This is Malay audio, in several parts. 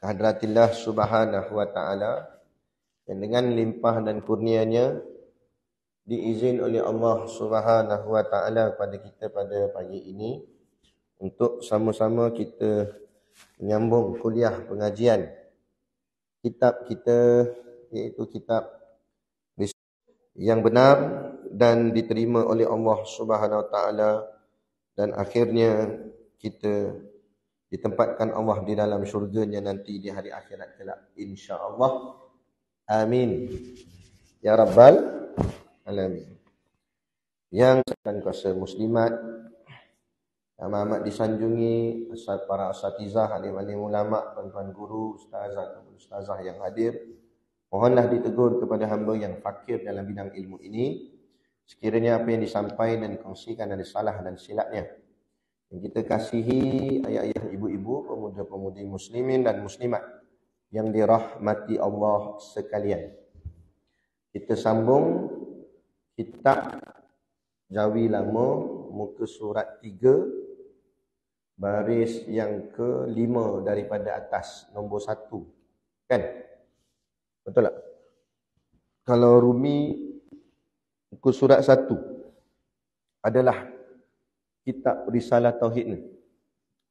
Hadratillah subhanahu wa ta'ala, dan dengan limpah dan kurnianya diizin oleh Allah subhanahu wa ta'ala kepada kita pada pagi ini untuk sama-sama kita menyambung kuliah pengajian kitab kita, iaitu kitab yang benar dan diterima oleh Allah subhanahu wa ta'ala, dan akhirnya kita ditempatkan Allah di dalam syurganya nanti di hari akhirat kelak, insya-Allah. Amin ya rabbal alamin. Yang sedang kuasa muslimat yang amat disanjungi, para asatizah, alim-alim ulama, tuan-tuan guru, ustazah dan ustazah yang hadir, mohonlah ditegur kepada hamba yang fakir dalam bidang ilmu ini. Sekiranya apa yang disampaikan dan dikongsikan ada salah dan silapnya, yang kita kasihi ayah-ayah, ibu-ibu, pemuda-pemudi muslimin dan muslimat yang dirahmati Allah sekalian. Kita sambung kitab Jawi Lama, muka surat 3, baris yang ke-5 daripada atas, nombor 1. Kan? Betul tak? Kalau Rumi, muka surat 1 adalah kitab Risalah Tauhid ni.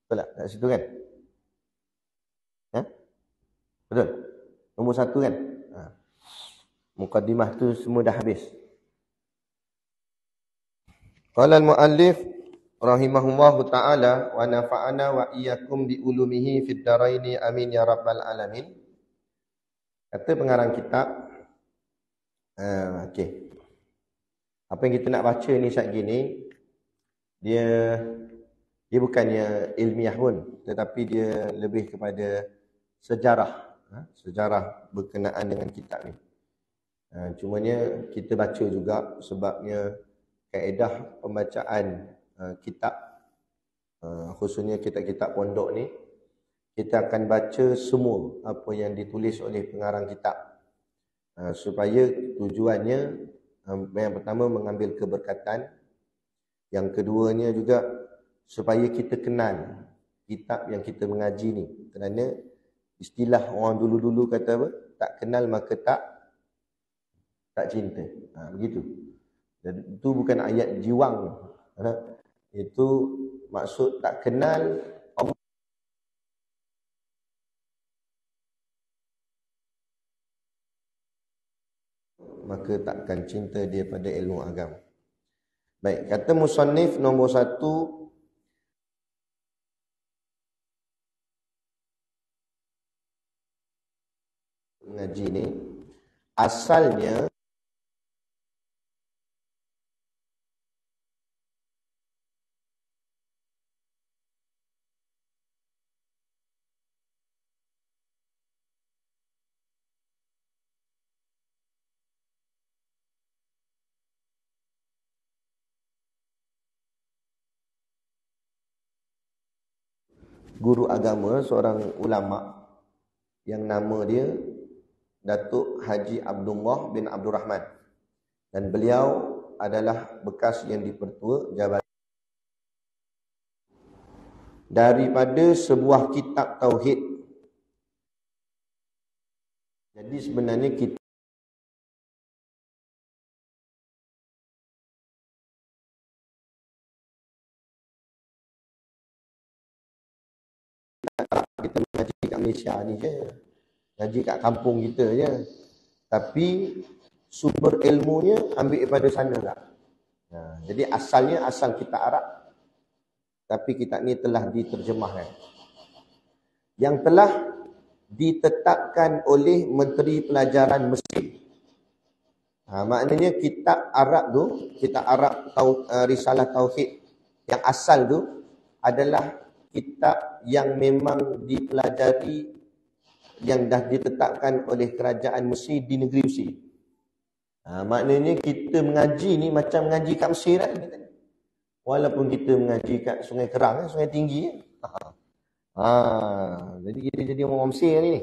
Betul tak? Kat situ kan? Betul? Nombor 1 kan? Muqaddimah tu semua dah habis. Qala al-muallif rahimahullahu ta'ala wa nafa'ana wa iyyakum bi ulumihi fid dharaini amin ya rabbal alamin. Kata pengarang kitab, okey. Apa yang kita nak baca ni saat gini, dia bukannya ilmiah pun, tetapi dia lebih kepada sejarah, sejarah berkenaan dengan kitab ni. Cumanya kita baca juga sebabnya kaedah pembacaan kitab, khususnya kitab-kitab pondok ni, kita akan baca semua apa yang ditulis oleh pengarang kitab, supaya tujuannya yang pertama mengambil keberkatan, yang keduanya juga supaya kita kenal kitab yang kita mengaji ni. Kerana istilah orang dulu-dulu kata apa? Tak kenal maka tak cinta. Begitu. Dan itu bukan ayat jiwang. Itu maksud tak kenal Allah, maka takkan cinta dia pada ilmu agama. Baik, kata musannif nombor 1, mengaji ni asalnya guru agama, seorang ulama yang nama dia Datuk Haji Abdullah bin Abdul Rahman, dan beliau adalah bekas yang dipertua jabatan. Daripada sebuah kitab tauhid. Jadi sebenarnya kita mengaji kat Malaysia ni je, ngaji kat kampung kita je, tapi sumber ilmunya ambil daripada sana lah. Jadi asalnya asal kitab Arab, tapi kitab ni telah diterjemahkan, yang telah ditetapkan oleh Menteri Pelajaran Mesir. Maknanya kitab Arab tu, kitab Arab Risalah Tauhid yang asal tu adalah kitab yang memang dipelajari, yang dah ditetapkan oleh kerajaan Mesir di negeri Mesir. Maknanya kita mengaji ni macam mengaji kat Mesir kan? Walaupun kita mengaji kat Sungai Kerang, Sungai Tinggi. Jadi kita jadi orang Mesir ni.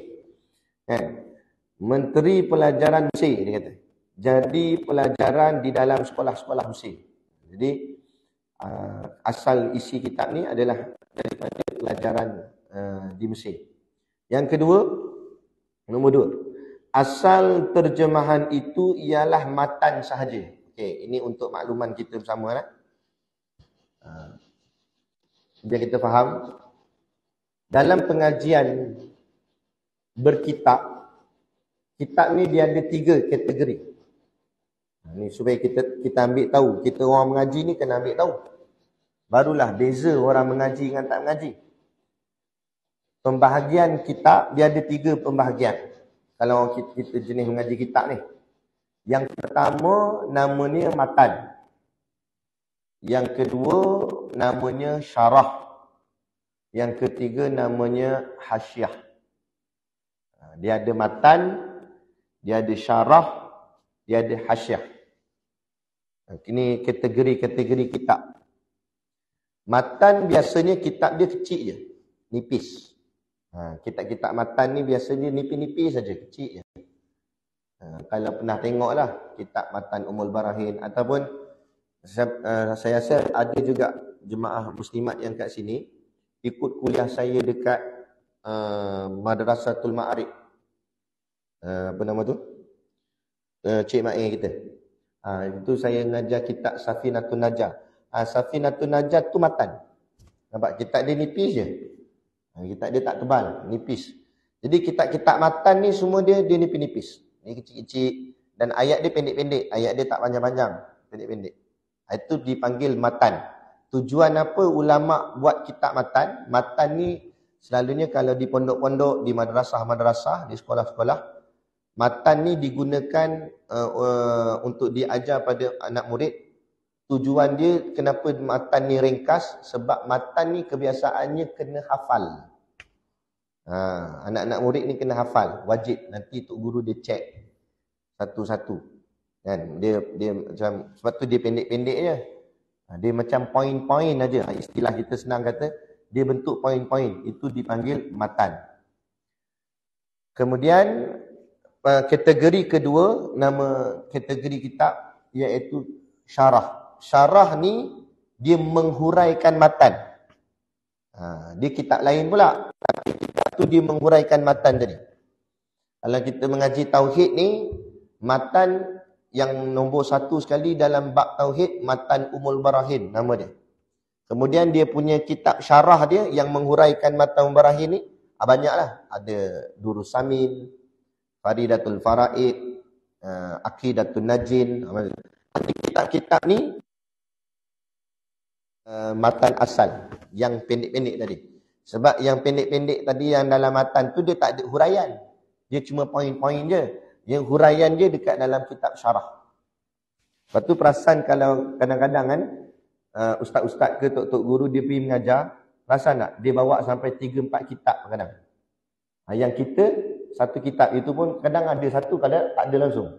Kan? Menteri Pelajaran Mesir, dia kata. Jadi pelajaran di dalam sekolah-sekolah Mesir. Jadi asal isi kitab ni adalah daripada pelajaran di Mesir. Yang kedua, nombor 2. Asal terjemahan itu ialah matan sahaja. Okey, ini untuk makluman kita bersama lah. Biar kita faham. Dalam pengajian berkitab, kitab ni dia ada 3 kategori. Ni supaya kita ambil tahu. Kita orang mengaji ni kena ambil tahu. Barulah beza orang mengaji dengan tak mengaji. Pembahagian kitab dia ada 3 pembahagian. Kalau kita jenis mengaji kitab ni. Yang pertama namanya matan. Yang kedua namanya syarah. Yang ketiga namanya hasyiah. Dia ada matan, dia ada syarah, dia ada hasyiah. Ini kategori-kategori kitab. Matan biasanya kitab dia kecil je, nipis. Kitab-kitab matan ni biasanya nipis-nipis saja, kecil je. Kalau pernah tengoklah kitab matan Ummul Barahin ataupun saya rasa ada juga jemaah muslimat yang kat sini ikut kuliah saya dekat Madrasatul Ma'arif. Apa nama tu? Cik Ma'in kita. Itu saya ngajar kitab Safinatun Najah. Safinatun Najah tu matan. Nampak kitab dia nipis je. Kitab dia tak tebal, nipis. Jadi kitab-kitab matan ni semua dia nipis-nipis. Ni kecil-kecil dan ayat dia pendek-pendek. Ayat dia tak panjang-panjang, pendek-pendek. Itu dipanggil matan. Tujuan apa ulama buat kitab matan? Matan ni selalunya kalau di pondok-pondok, di madrasah-madrasah, di sekolah-sekolah, matan ni digunakan untuk diajar pada anak murid. Tujuan dia kenapa matan ni ringkas? Sebab matan ni kebiasaannya kena hafal. Anak-anak murid ni kena hafal, wajib. Nanti tok guru dia cek satu-satu. Kan? Dia macam, sebab tu dia pendek-pendek je. Dia macam poin-poin aja. Istilah kita senang kata, dia bentuk poin-poin. Itu dipanggil matan. Kemudian kategori kedua, nama kategori kitab iaitu syarah. Syarah ni dia menghuraikan matan. Dia kitab lain pula. Tapi kitab tu dia menghuraikan matan tadi. Kalau kita mengaji tauhid ni, matan yang nombor 1 sekali dalam bab tauhid, matan Ummul Barahin nama dia. Kemudian dia punya kitab syarah dia yang menghuraikan matan Ummul Barahin ni, banyaklah. Ada Durus Samin, Faridatul Faraid, Aqidatul Najin. Kitab-kitab ni matan asal yang pendek-pendek tadi. Sebab yang pendek-pendek tadi yang dalam matan tu dia tak ada huraian. Dia cuma poin-poin je. Yang huraian dia dekat dalam kitab syarah. Lepas tu perasan kalau kadang-kadang kan ustaz-ustaz ke tok-tok guru dia pergi mengajar, perasan tak? Dia bawa sampai 3-4 kitab kadang. Yang kita satu kitab itu pun kadang ada satu, kadang tak ada langsung.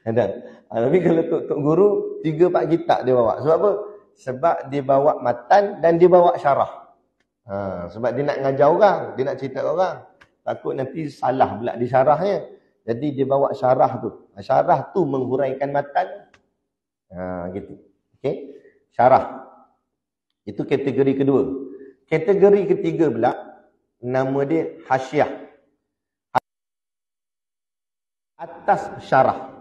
Kadang. Tapi kalau tok-tok guru 3-4 kitab dia bawa. Sebab apa? Sebab dia bawa matan dan dia bawa syarah. Sebab dia nak ngajar orang, dia nak cerita orang. Takut nanti salah pula di syarahnya. Jadi dia bawa syarah tu. Syarah tu menghuraikan matan. Gitu. Okey. Syarah. Itu kategori kedua. Kategori ketiga pula, nama dia hasyiah. Atas syarah.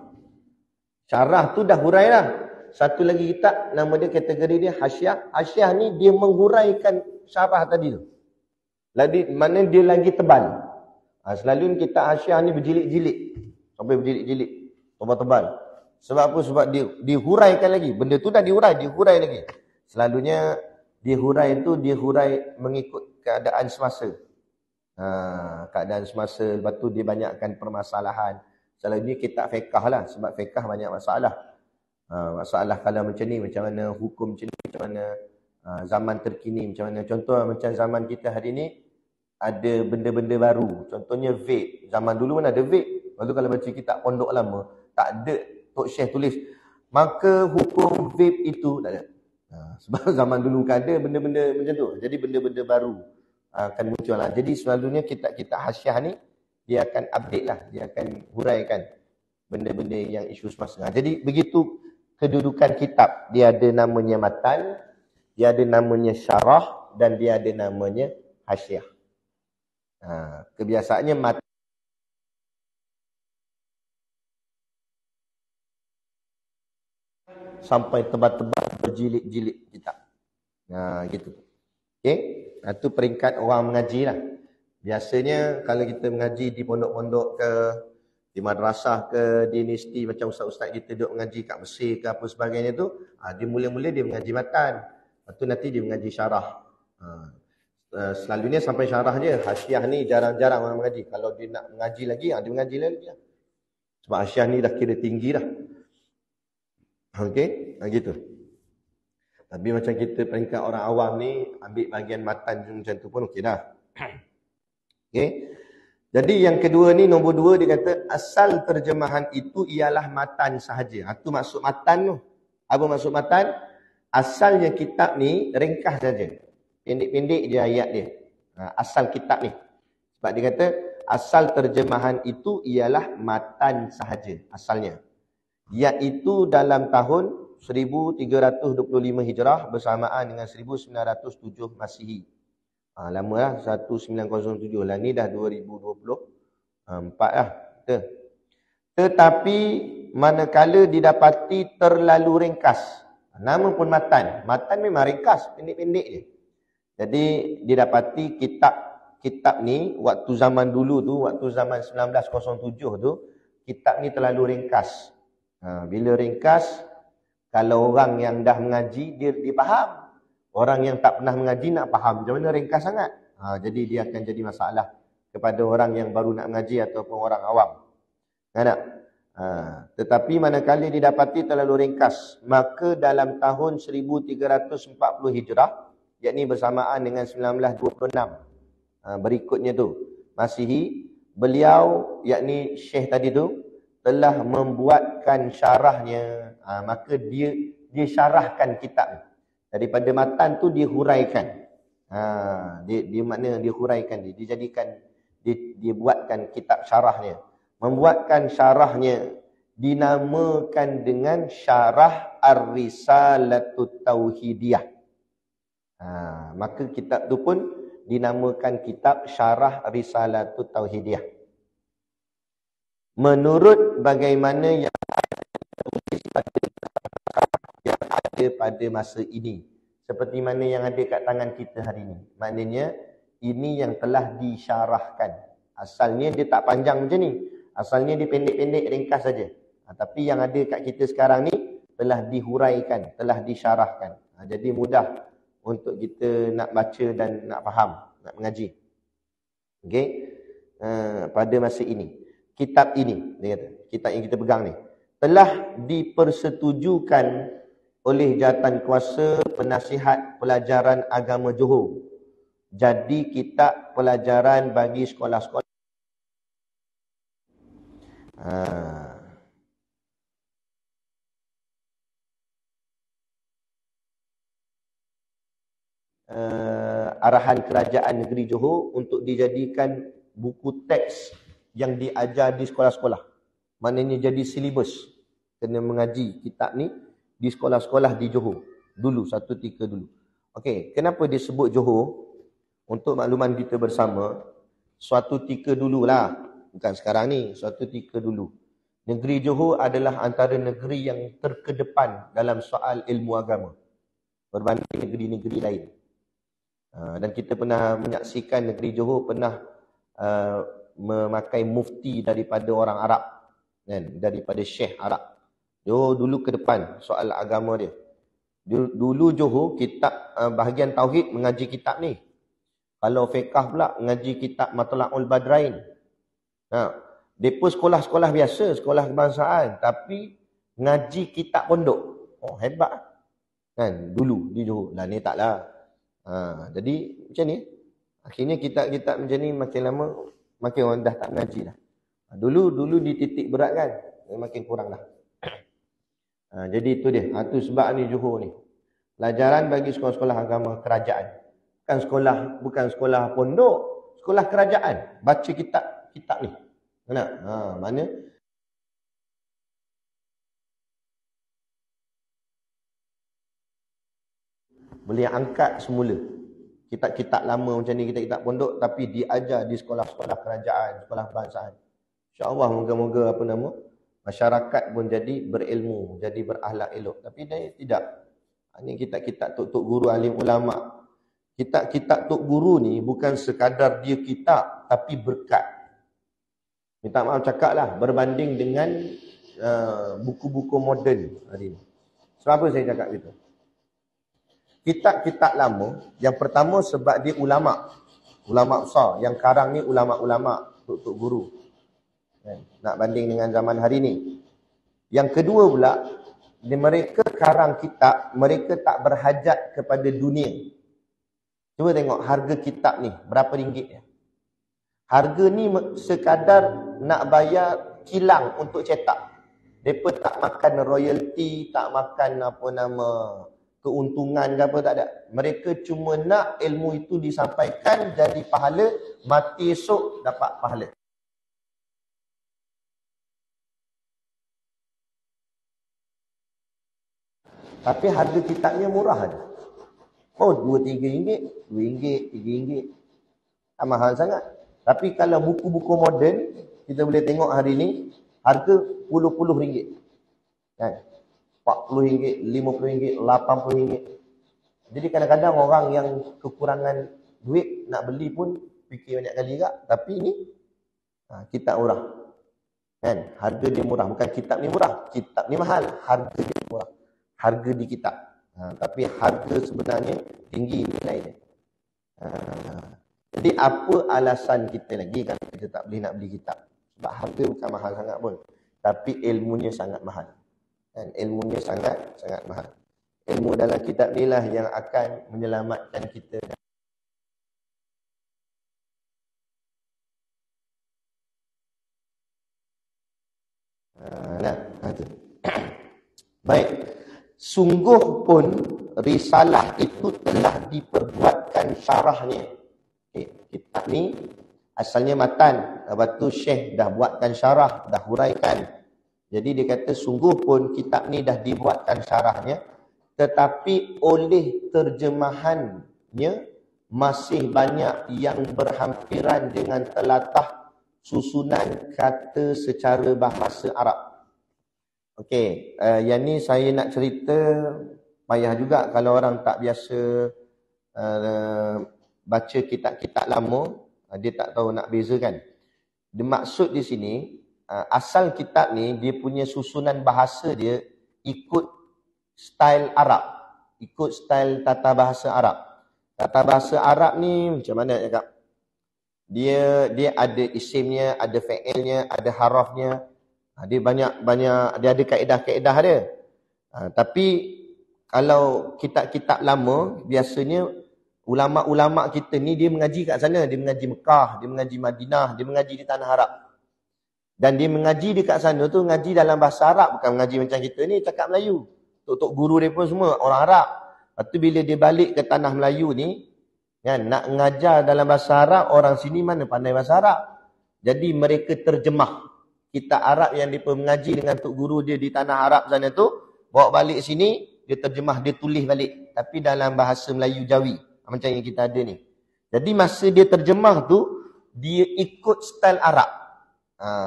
Syarah tu dah hurai lah. Satu lagi kitab, nama dia kategori dia hasyiah. Hasyiah ni dia menghuraikan syarah tadi tu. Mana dia lagi tebal. Selalunya kitab hasyiah ni berjilid-jilid. Sampai berjilid-jilid. Tebal-tebal. Sebab apa? Sebab dia dihuraikan lagi. Benda tu dah dihurai lagi. Selalunya dihurai tu, dihurai mengikut keadaan semasa. Keadaan semasa. Lepas tu dia banyakkan permasalahan. Selalunya kitab fiqh lah. Sebab fiqh banyak masalah. Masalah kalau macam ni, macam mana hukum macam ni, macam mana zaman terkini, macam mana. Contoh macam zaman kita hari ni, ada benda-benda baru. Contohnya vape. Zaman dulu mana ada vape. Lepas tu kalau baca kitab pondok lama, tak ada Tok Syekh tulis, maka hukum vape itu, tak ada. Sebab zaman dulu kan ada benda-benda macam tu. Jadi benda-benda baru akan muncul lah. Jadi selalunya kitab-kitab hasyiah ni, dia akan update lah. Dia akan huraikan benda-benda yang isu semasa. Jadi begitu kedudukan kitab. Dia ada namanya matan, dia ada namanya syarah, dan dia ada namanya hasyiah. Kebiasaannya mata sampai tebal-tebal berjilid-jilid kitab. Gitu. Okey, itu peringkat orang mengaji lah. Biasanya kalau kita mengaji di pondok-pondok ke, di madrasah ke, di universiti macam ustaz-ustaz kita duduk mengaji kat Mesir ke apa sebagainya tu, dia mula-mula dia mengaji matan. Lepas tu nanti dia mengaji syarah. Selalunya sampai syarah je. Hasyiah ni jarang-jarang orang mengaji. Kalau dia nak mengaji lagi, dia mengaji lagi lah. Sebab hasyiah ni dah kira tinggi dah. Okey, gitu. Tapi macam kita peringkat orang awam ni, ambil bahagian matan macam tu pun okey dah. Okey. Jadi yang kedua ni, nombor 2 dia kata asal terjemahan itu ialah matan sahaja. Itu maksud matan tu. Apa maksud matan? Asalnya kitab ni ringkas saja. Pendek-pendek je ayat dia. Asal kitab ni. Sebab dia kata asal terjemahan itu ialah matan sahaja. Asalnya. Iaitu dalam tahun 1325 Hijrah bersamaan dengan 1907 Masihi. Lama lah, 1907 lah. Ni dah 2024 lah. Tetapi manakala didapati terlalu ringkas. Nama pun matan. Matan memang ringkas, pendek-pendek je. Jadi didapati kitab ni waktu zaman dulu tu, waktu zaman 1907 tu, kitab ni terlalu ringkas. Bila ringkas, kalau orang yang dah mengaji dia faham. Orang yang tak pernah mengaji nak faham macam mana ringkas sangat. Jadi dia akan jadi masalah kepada orang yang baru nak mengaji ataupun orang awam. Tetapi manakala didapati terlalu ringkas, maka dalam tahun 1340 Hijrah, yakni bersamaan dengan 1926, berikutnya tu Masihi, beliau yakni Syekh tadi tu telah membuatkan syarahnya. Maka dia syarahkan kitab ni. Daripada matan tu dia huraikan. Dia makna dia huraikan dia jadikan dia buatkan kitab syarahnya. Membuatkan syarahnya dinamakan dengan Syarah Ar-Risalatut Tauhidiyah. Maka kitab tu pun dinamakan kitab Syarah Risalatut Tauhidiyah. Menurut bagaimana yang ada pada masa ini, seperti mana yang ada kat tangan kita hari ini. Maknanya ini yang telah disyarahkan. Asalnya dia tak panjang macam ni. Asalnya dia pendek-pendek, ringkas saja. Tapi yang ada kat kita sekarang ni telah dihuraikan, telah disyarahkan. Jadi mudah untuk kita nak baca dan nak faham, nak mengaji. Okey. Pada masa ini, kitab ini, dia kata, kitab yang kita pegang ni telah dipersetujukan oleh Jawatankuasa Penasihat Pelajaran Agama Johor. Jadi kitab pelajaran bagi sekolah-sekolah. Arahan Kerajaan Negeri Johor untuk dijadikan buku teks yang diajar di sekolah-sekolah. Maknanya jadi silibus. Kena mengaji kitab ni di sekolah-sekolah di Johor. Dulu, satu ketika dulu. Okey, kenapa dia sebut Johor? Untuk makluman kita bersama, suatu ketika dululah. Bukan sekarang ni, suatu ketika dulu. Negeri Johor adalah antara negeri yang terkedepan dalam soal ilmu agama. Berbanding negeri-negeri lain. Dan kita pernah menyaksikan negeri Johor pernah memakai mufti daripada orang Arab. Kan? Daripada Syekh Arab. Johor dulu ke depan soal agama dia. Dulu Johor kitab bahagian tauhid mengaji kitab ni. Kalau fiqh pula mengaji kitab Matla'ul Badrain. Depa sekolah-sekolah biasa, sekolah kebangsaan, tapi ngaji kitab pondok. Hebat. Kan dulu di Johor. Lah ni taklah. Jadi macam ni. Akhirnya kitab-kitab macam ni makin lama makin orang dah tak mengaji dah. Dulu dititik berat kan, makin kurang dah. Jadi itu dia. Itu sebab ni Johor ni. Pelajaran bagi sekolah-sekolah agama kerajaan. Bukan sekolah pondok, sekolah kerajaan. Baca kitab ni. Mana? Boleh angkat semula. kitab-kitab lama macam ni, kitab-kitab pondok, tapi diajar di sekolah-sekolah kerajaan, sekolah kebangsaan. InsyaAllah moga-moga masyarakat pun jadi berilmu, jadi berakhlak elok. Tapi dia tidak. Ini kitab-kitab tok guru alim ulama. Kitab-kitab tok guru ni bukan sekadar dia kitab, tapi berkat. Minta maaf cakap lah, berbanding dengan buku-buku moden hari ni. Sebab apa saya cakap gitu? Kitab-kitab lama, yang pertama sebab dia ulama besar. Yang karang ni ulama-ulama, tok guru. Nak banding dengan zaman hari ni. Yang kedua pula, mereka karang kitab, mereka tak berhajat kepada dunia. Cuba tengok harga kitab ni, berapa ringgit. Harga ni sekadar nak bayar kilang untuk cetak. Mereka tak makan royalty, tak makan keuntungan ke apa, tak ada. Mereka cuma nak ilmu itu disampaikan, jadi pahala, mati esok dapat pahala. Tapi harga kitabnya murah aja. Oh, RM2-3, RM2, RM3. Tak mahal sangat. Tapi kalau buku-buku moden, kita boleh tengok hari ni, harga puluh-puluh ringgit. Kan? RM40, RM50, RM80. Jadi kadang-kadang orang yang kekurangan duit nak beli pun fikir banyak kali juga. Tapi ni kitab murah. Kan? Harga dia murah. Bukan kitab ni murah. Kitab ni mahal. Harga dia murah. Harga di kitab. Tapi harga sebenarnya tinggi nilai dia. Jadi apa alasan kita lagi kalau kita tak boleh nak beli kitab? Sebab harga bukan mahal sangat pun. Tapi ilmunya sangat mahal. Dan ilmunya sangat mahal. Ilmu dalam kitab ni lah yang akan menyelamatkan kita. Baik. Sungguh pun risalah itu telah diperbuatkan syarahnya. Kitab ni asalnya matan. Lepas tu Syekh dah buatkan syarah, dah huraikan. Jadi dia kata sungguh pun kitab ni dah dibuatkan syarahnya. Tetapi oleh terjemahannya masih banyak yang berhampiran dengan telatah susunan kata secara bahasa Arab. Okey, yang ni saya nak cerita, payah juga kalau orang tak biasa baca kitab-kitab lama, dia tak tahu nak bezakan. Dia maksud di sini, asal kitab ni, dia punya susunan bahasa dia ikut style Arab. Ikut style tata bahasa Arab. Tata bahasa Arab ni macam mana cakap? Dia ada isimnya, ada fa'ilnya, ada harafnya. Dia banyak dia ada kaedah-kaedah dia. Tapi kalau kitab-kitab lama, biasanya ulama-ulama kita ni dia mengaji kat sana, dia mengaji Mekah, dia mengaji Madinah, dia mengaji di tanah Arab. Dan dia mengaji dekat sana tu mengaji dalam bahasa Arab, bukan mengaji macam kita ni cakap Melayu. Tok-tok guru dia pun semua orang Arab. Lepas tu bila dia balik ke tanah Melayu ni, kan, nak mengajar dalam bahasa Arab, orang sini mana pandai bahasa Arab. Jadi mereka terjemah kitab Arab yang dia mengaji dengan tok guru dia di tanah Arab sana tu, bawa balik sini, dia terjemah, dia tulis balik. Tapi dalam bahasa Melayu Jawi, macam yang kita ada ni. Jadi masa dia terjemah tu, dia ikut style Arab.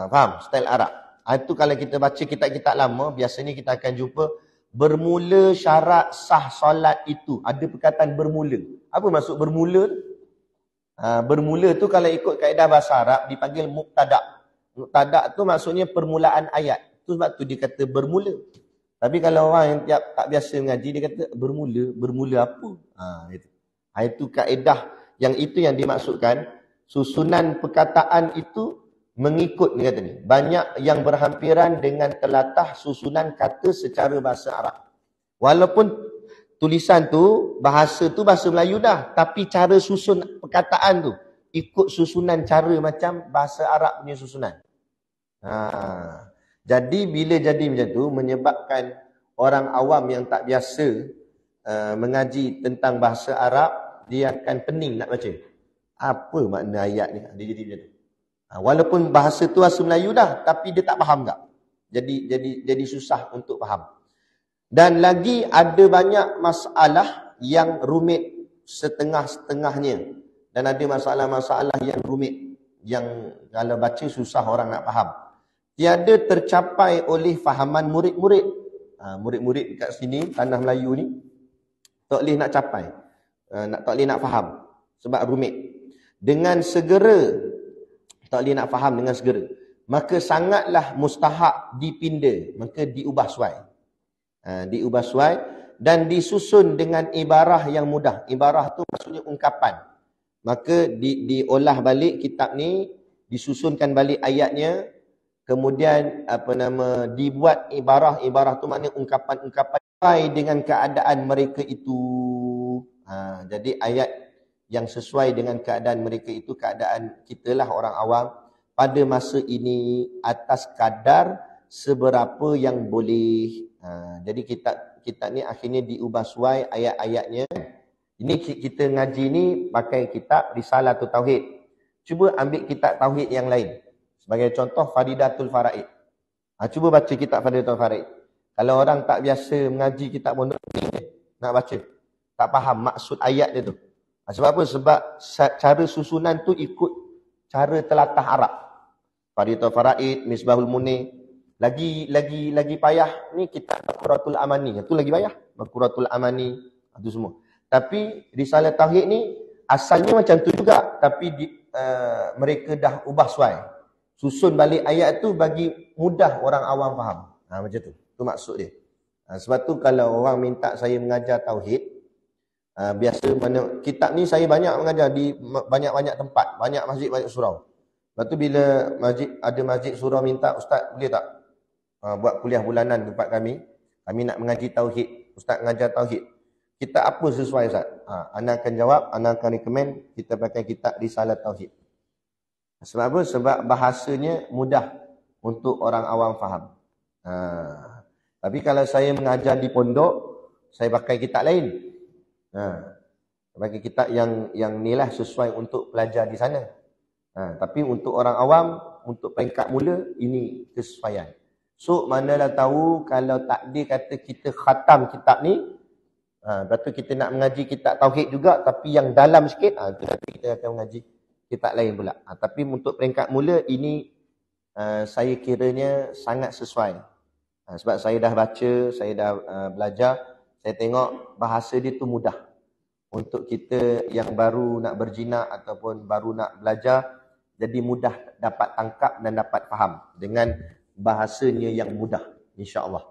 Faham? Style Arab. Itu kalau kita baca kitab-kitab lama, biasanya kita akan jumpa bermula syarat sah solat itu. Ada perkataan bermula. Apa maksud bermula? Bermula tu kalau ikut kaedah bahasa Arab, dipanggil mubtada'. Mubtada' tu maksudnya permulaan ayat. Tu sebab tu dia kata bermula. Tapi kalau orang yang tak biasa mengaji, dia kata bermula apa? Itu kaedah yang itu yang dimaksudkan. Susunan perkataan itu mengikut, dia kata ni. Banyak yang berhampiran dengan telatah susunan kata secara bahasa Arab. Walaupun tulisan tu, bahasa Melayu dah. Tapi cara susun perkataan tu ikut susunan cara macam bahasa Arab punya susunan. Jadi bila jadi macam tu, menyebabkan orang awam yang tak biasa mengaji tentang bahasa Arab, dia akan pening nak baca. Apa makna ayat ni? Dia jadi macam tu. Walaupun bahasa tu bahasa Melayu dah, tapi dia tak faham tak? Jadi susah untuk faham. Dan lagi ada banyak masalah yang rumit setengah-setengahnya. Dan ada masalah-masalah yang rumit, yang kalau baca susah orang nak faham. Tiada tercapai oleh fahaman murid-murid. Murid-murid kat sini, tanah Melayu ni, tak boleh nak capai. Tak boleh nak faham. Sebab rumit. Dengan segera, tak boleh nak faham dengan segera. Maka sangatlah mustahak dipinda. Maka diubah suai. Diubah suai dan disusun dengan ibarah yang mudah. Ibarah tu maksudnya ungkapan. Maka diolah balik kitab ni, disusunkan balik ayatnya, kemudian dibuat ibarah. Ibarah tu maknanya ungkapan-ungkapan sesuai dengan keadaan mereka itu. Jadi ayat yang sesuai dengan keadaan mereka itu, keadaan kita lah orang awam pada masa ini, atas kadar seberapa yang boleh. Jadi kitab ni akhirnya diubah suai ayat-ayatnya. Ini kita ngaji ni pakai kitab Risalatul Tauhid. Cuba ambil kitab Tauhid yang lain. Sebagai contoh Faridatul Faraid. Cuba baca kitab Faridatul Faraid. Kalau orang tak biasa mengaji kitab pondok ni, nak baca, tak faham maksud ayat dia tu. Sebab apa? Sebab cara susunan tu ikut cara telatah Arab. Faridatul Faraid, Misbahul Munir. Lagi payah ni kitab Maquratul Amani. Itu lagi payah. Maquratul Amani, itu semua. Tapi Risalah Tauhid ni asalnya macam tu juga, tapi mereka dah ubah suai. Susun balik ayat tu bagi mudah orang awam faham. Macam tu. Tu maksud dia. Sebab tu kalau orang minta saya mengajar tauhid, biasa mana kitab ni saya banyak mengajar di banyak-banyak tempat, banyak masjid, banyak surau. Lepas tu bila ada masjid surau minta, ustaz boleh tak buat kuliah bulanan tempat kami nak mengaji tauhid, ustaz mengajar tauhid. Kitab apa sesuai Ustaz? Ana akan jawab, ana akan recommend kita pakai kitab Risalah Tauhid. Sebab apa? Sebab bahasanya mudah untuk orang awam faham. Tapi kalau saya mengajar di pondok, saya pakai kitab lain. Pakai kitab yang ni lah sesuai untuk pelajar di sana. Tapi untuk orang awam, untuk peringkat mula, ini kesesuaian. So, manalah tahu kalau takdir kata kita khatam kitab ni, lepas tu kita nak mengaji kitab Tauhid juga, tapi yang dalam sikit, nanti kita akan mengaji kitab lain pula. Tapi untuk peringkat mula, ini saya kiranya sangat sesuai. Sebab saya dah baca, saya dah belajar, saya tengok bahasa dia tu mudah. Untuk kita yang baru nak berjinak ataupun baru nak belajar, jadi mudah dapat tangkap dan dapat faham dengan bahasanya yang mudah, insya-Allah.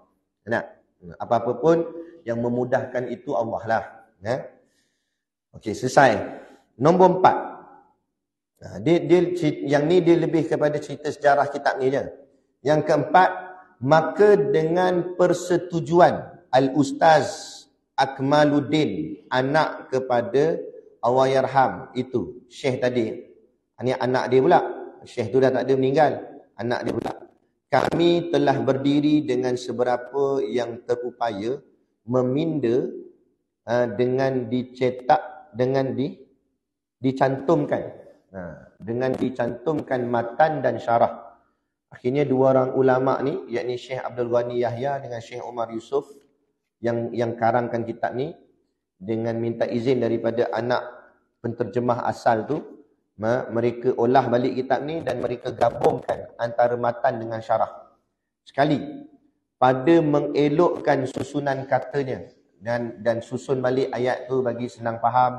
Apa-apa pun yang memudahkan itu Allah lah. Okey, selesai. Nombor 4. Yang ni dia lebih kepada cerita sejarah kitab ni je. Yang keempat, maka dengan persetujuan Al-Ustaz Akmaluddin, anak kepada Allahyarham itu, Syekh tadi. Ini anak dia pula. Syekh tu dah tak ada, meninggal. Anak dia pula. Kami telah berdiri dengan seberapa yang terupaya meminda dengan dicetak, dengan dicantumkan. Dengan dicantumkan matan dan syarah. Akhirnya dua orang ulama ni, yakni Syekh Abdul Ghani Yahya dengan Syekh Omar Yusuf yang karangkan kitab ni, dengan minta izin daripada anak penterjemah asal tu, mereka olah balik kitab ni dan mereka gabungkan antara matan dengan syarah. Sekali, pada mengelokkan susunan katanya dan susun balik ayat tu bagi senang faham,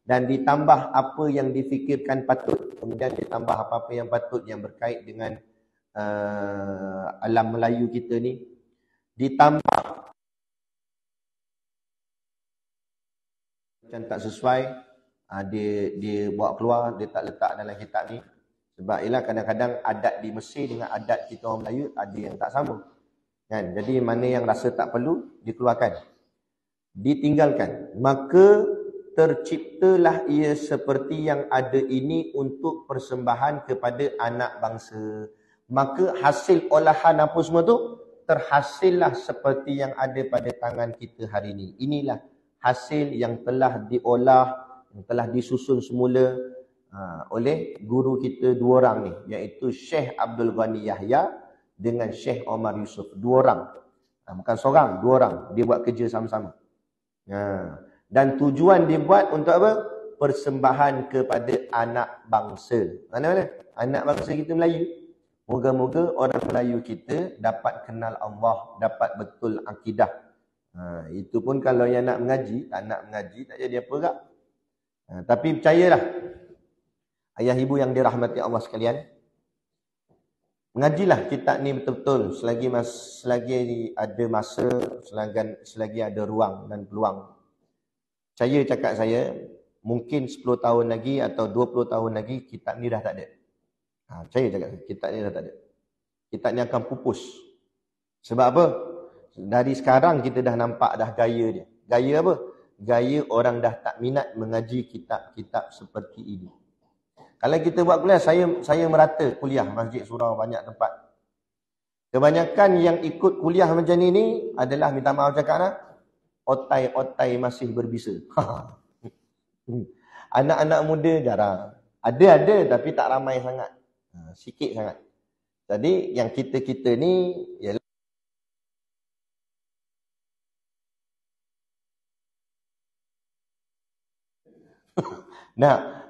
dan ditambah apa yang difikirkan patut, kemudian ditambah apa-apa yang patut yang berkait dengan alam Melayu kita ni, ditambah macam tak sesuai, dia bawa keluar, dia tak letak dalam kitab ni. Sebab ialah kadang-kadang adat di Mesir dengan adat kita orang Melayu ada yang tak sama. Kan? Jadi mana yang rasa tak perlu, dikeluarkan, ditinggalkan. Maka terciptalah ia seperti yang ada ini untuk persembahan kepada anak bangsa. Maka hasil olahan apa semua tu, terhasillah seperti yang ada pada tangan kita hari ini. Inilah hasil yang telah diolah, yang telah disusun semula oleh guru kita dua orang ni, iaitu Syekh Abdul Ghani Yahya dengan Syekh Omar Yusuf. Dua orang. Bukan seorang, dua orang. Dia buat kerja sama-sama. Dan tujuan dibuat untuk apa? Persembahan kepada anak bangsa. Mana-mana? Anak bangsa kita Melayu. Moga-moga orang Melayu kita dapat kenal Allah, dapat betul akidah. Itu pun kalau yang nak mengaji, tak nak mengaji, tak jadi apa tak. Tapi percayalah, ayah ibu yang dirahmati Allah sekalian, mengajilah kitab ni betul-betul selagi ada masa, selagi ada ruang dan peluang. Saya cakap saya, mungkin 10 tahun lagi atau 20 tahun lagi kitab ni dah tak ada. Saya cakap, kitab ni dah tak ada. Kitab ni akan pupus. Sebab apa? Dari sekarang kita dah nampak dah gaya dia. Gaya apa? Gaya orang dah tak minat mengaji kitab-kitab seperti ini. Kalau kita buat kuliah, saya merata kuliah masjid surau banyak tempat. Kebanyakan yang ikut kuliah macam ni adalah, minta maaf cakap lah, otai-otai masih berbisa. Anak-anak muda jarang. Ada tapi tak ramai sangat. Sikit sangat. Jadi yang kita-kita ni ialah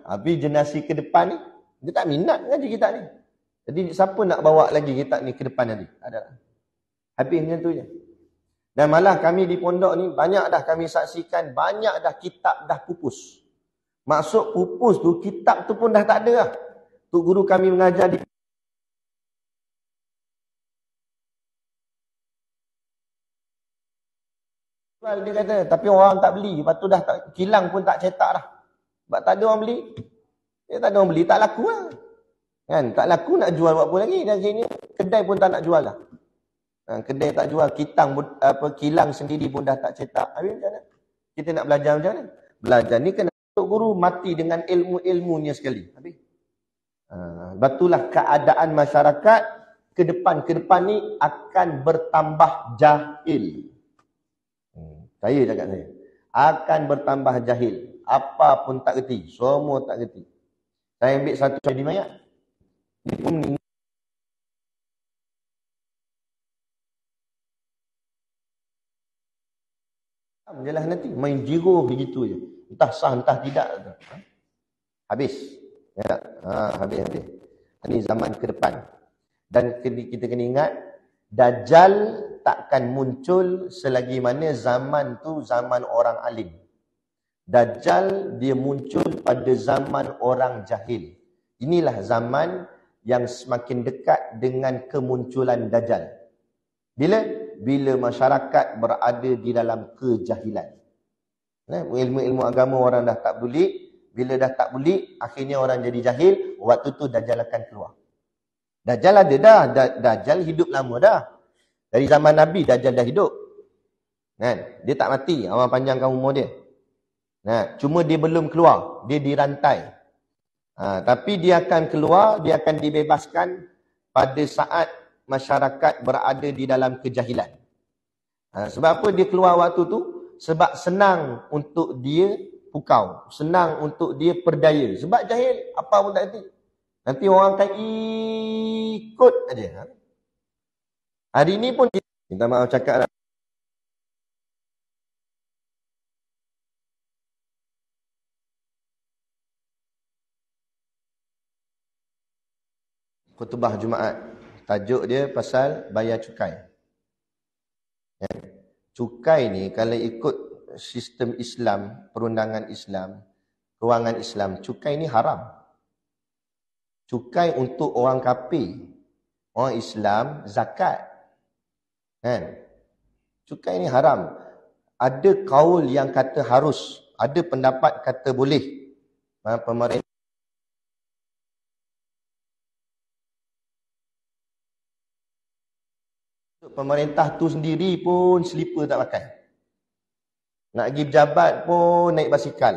tapi generasi ke depan ni dia tak minat ngaji kitab ni. Jadi siapa nak bawa lagi kitab ni ke depan nanti? Ada. Habis macam tu je. Dan malah kami di pondok ni banyak dah kami saksikan, banyak dah kitab dah pupus. Maksud pupus tu, kitab tu pun dah tak ada lah. Tu guru kami mengajar di dia kata, tapi orang tak beli. Lepas tu dah tak, kilang pun tak cetak dah. Sebab tak ada orang beli. Tak ada orang beli, tak laku lah. Kan? Tak laku nak jual buat apa lagi. Dan sini kedai pun tak nak jual lah. Kedai tak jual, kilang sendiri pun dah tak cetak. Habis macam mana? Kita nak belajar macam mana? Belajar ni kena untuk guru mati dengan ilmu-ilmunya sekali. Habis. Batulah keadaan masyarakat ke depan ni akan bertambah jahil. Saya cakap saya. Akan bertambah jahil. Apa pun tak kerti. Semua tak kerti. Saya ambil satu jadi mayat. Dia pun meninggal. Jelas nanti. Main jiruh begitu je. Entah sah, entah tidak. Habis. Ya tak? Habis. Ini zaman ke depan. Dan kita kena ingat, Dajjal takkan muncul selagi mana zaman tu zaman orang alim. Dajjal dia muncul pada zaman orang jahil. Inilah zaman yang semakin dekat dengan kemunculan Dajjal. Bila masyarakat berada di dalam kejahilan. Ilmu-ilmu agama orang dah tak beli. Bila dah tak beli, akhirnya orang jadi jahil. Waktu tu Dajjal akan keluar. Dajjal ada dah. Dajjal hidup lama dah. Dari zaman Nabi, Dajjal dah hidup. Kan? Dia tak mati. Allah panjangkan umur dia. Cuma dia belum keluar. Dia dirantai. Tapi dia akan keluar, dia akan dibebaskan pada saat masyarakat berada di dalam kejahilan. Sebab apa dia keluar waktu tu? Sebab senang untuk dia pukau. Senang untuk dia perdaya. Sebab jahil, apa pun tak kerti. Nanti orang akan ikut aja. Hari ni pun minta maaf cakap lah. Khutbah Jumaat. Tajuk dia pasal bayar cukai. Cukai ni kalau ikut sistem Islam, perundangan Islam, kewangan Islam, cukai ni haram. Cukai untuk orang kafir. Orang Islam, zakat. Kan? Cukai ni haram. Ada kaul yang kata harus. Ada pendapat kata boleh. Pemerintah pemerintah tu sendiri pun selipar tak pakai. Nak pergi pejabat pun naik basikal.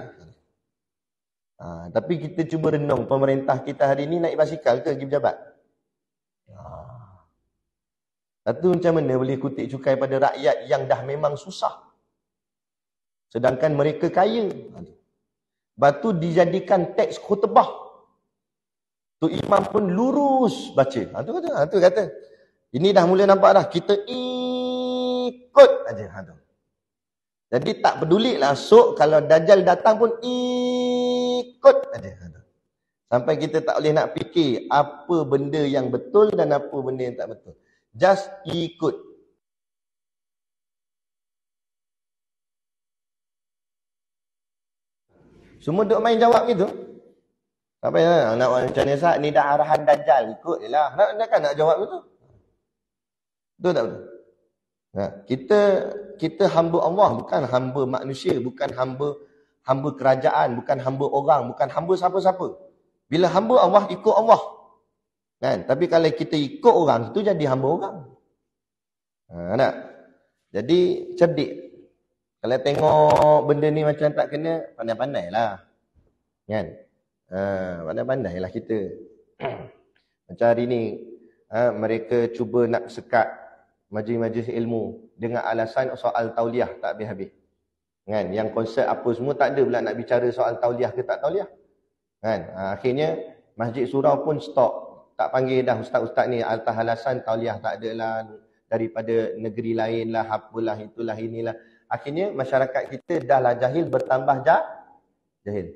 Tapi kita cuba renung, pemerintah kita hari ni naik basikal ke pergi pejabat? Satu macam mana boleh kutip cukai pada rakyat yang dah memang susah. Sedangkan mereka kaya. Lepas tu dijadikan teks khutbah. Tu imam pun lurus baca. Tu kata. Ini dah mula nampak dah. Kita ikut aja. Jadi tak pedulilah sok kalau Dajjal datang pun ikut aja. Sampai kita tak boleh nak fikir apa benda yang betul dan apa benda yang tak betul. Just ikut. Semua duk main jawab gitu. Sampai nak macam ni Ustaz, ni dah arahan Dajjal, ikut je lah. Nak jawab betul. Betul tak betul? Nah, kita hamba Allah, bukan hamba manusia, bukan hamba kerajaan, bukan hamba orang, bukan hamba siapa-siapa. Bila hamba Allah, ikut Allah. Kan? Tapi kalau kita ikut orang, itu jadi hamba orang. Tak? Jadi cerdik. Kalau tengok benda ni macam tak kena, pandai-pandai lah. Kan? Pandai-pandai lah kita. Macam hari ni, mereka cuba nak sekat majlis-majlis ilmu dengan alasan soal tauliah tak habis-habis. Kan? Yang konsep apa semua tak ada pula nak bicara soal tauliah ke tak tauliah. Kan? Akhirnya Masjid Surau pun stop. Tak panggil dah ustaz-ustaz ni atas alasan tauliah tak ada lah, daripada negeri lain lah, apalah itulah inilah. Akhirnya masyarakat kita dah lah jahil bertambah jahil.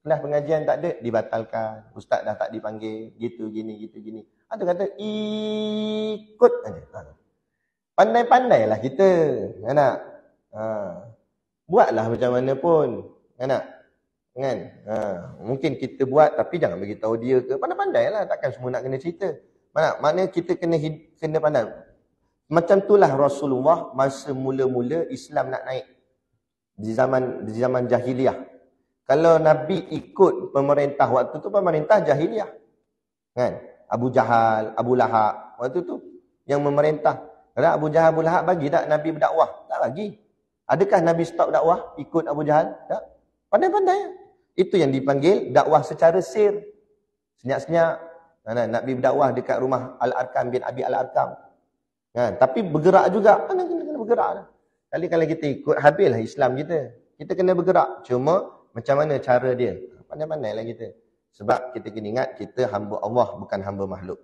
Kelas pengajian tak ada, dibatalkan. Ustaz dah tak dipanggil, gitu gini. Ada kata ikut aja. Pandai-pandailah kita. Kan? Buatlah macam mana pun. Kan? Mungkin kita buat tapi jangan bagi tahu dia ke. Pandai-pandailah, takkan semua nak kena cerita. Maknanya kita kena pandai. Macam itulah Rasulullah masa mula-mula Islam nak naik di zaman jahiliah. Kalau Nabi ikut pemerintah waktu tu, pemerintah jahiliah. Kan? Abu Jahal, Abu Lahab waktu tu yang memerintah. Kalau Abu Jahal, Abu Lahab bagi tak Nabi berdakwah? Tak bagi. Adakah Nabi stop dakwah ikut Abu Jahal? Tak. Pandai-pandai. Itu yang dipanggil dakwah secara sir. Senyap-senyap. Nabi berdakwah dekat rumah Al-Arkam bin Abi Al-Arkam. Tapi bergerak juga. Kena bergerak. Kali kalau kita ikut, habislah Islam kita. Kita kena bergerak. Cuma macam mana cara dia? Pandai-pandailah kita. Sebab kita kena ingat, kita hamba Allah, bukan hamba makhluk.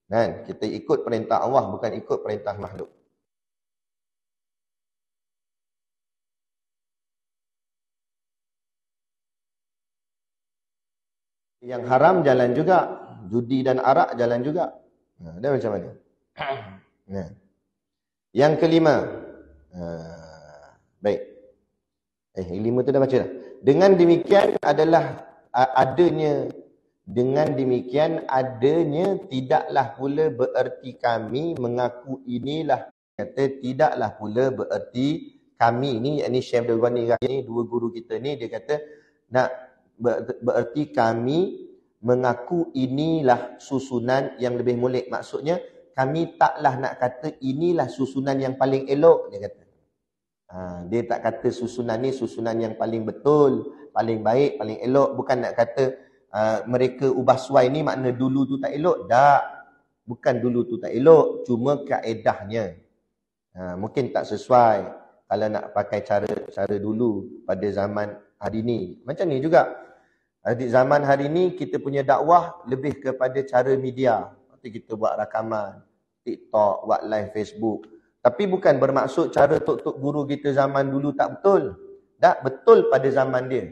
Kan? Kita ikut perintah Allah, bukan ikut perintah makhluk. Yang haram jalan juga. Judi dan arak jalan juga. Dia macam mana? Yang kelima. Baik. Lima tu dah baca dah. Dengan demikian tidaklah pula bererti kami mengaku inilah. Kata tidaklah pula bererti kami ni, yakni Syekh Abdul Ghani ni, dua guru kita ni, dia kata nak bererti kami mengaku inilah susunan yang lebih molek. Maksudnya kami taklah nak kata inilah susunan yang paling elok, dia kata. Dia tak kata susunan ni susunan yang paling betul, paling baik, paling elok. Bukan nak kata mereka ubah suai ni makna dulu tu tak elok. Tak. Bukan dulu tu tak elok. Cuma kaedahnya. Mungkin tak sesuai kalau nak pakai cara dulu pada zaman hari ni. Macam ni juga. Di zaman hari ni kita punya dakwah lebih kepada cara media. Nanti kita buat rakaman, TikTok, buat live Facebook. Tapi bukan bermaksud cara tok-tok guru kita zaman dulu tak betul. Tak betul pada zaman dia.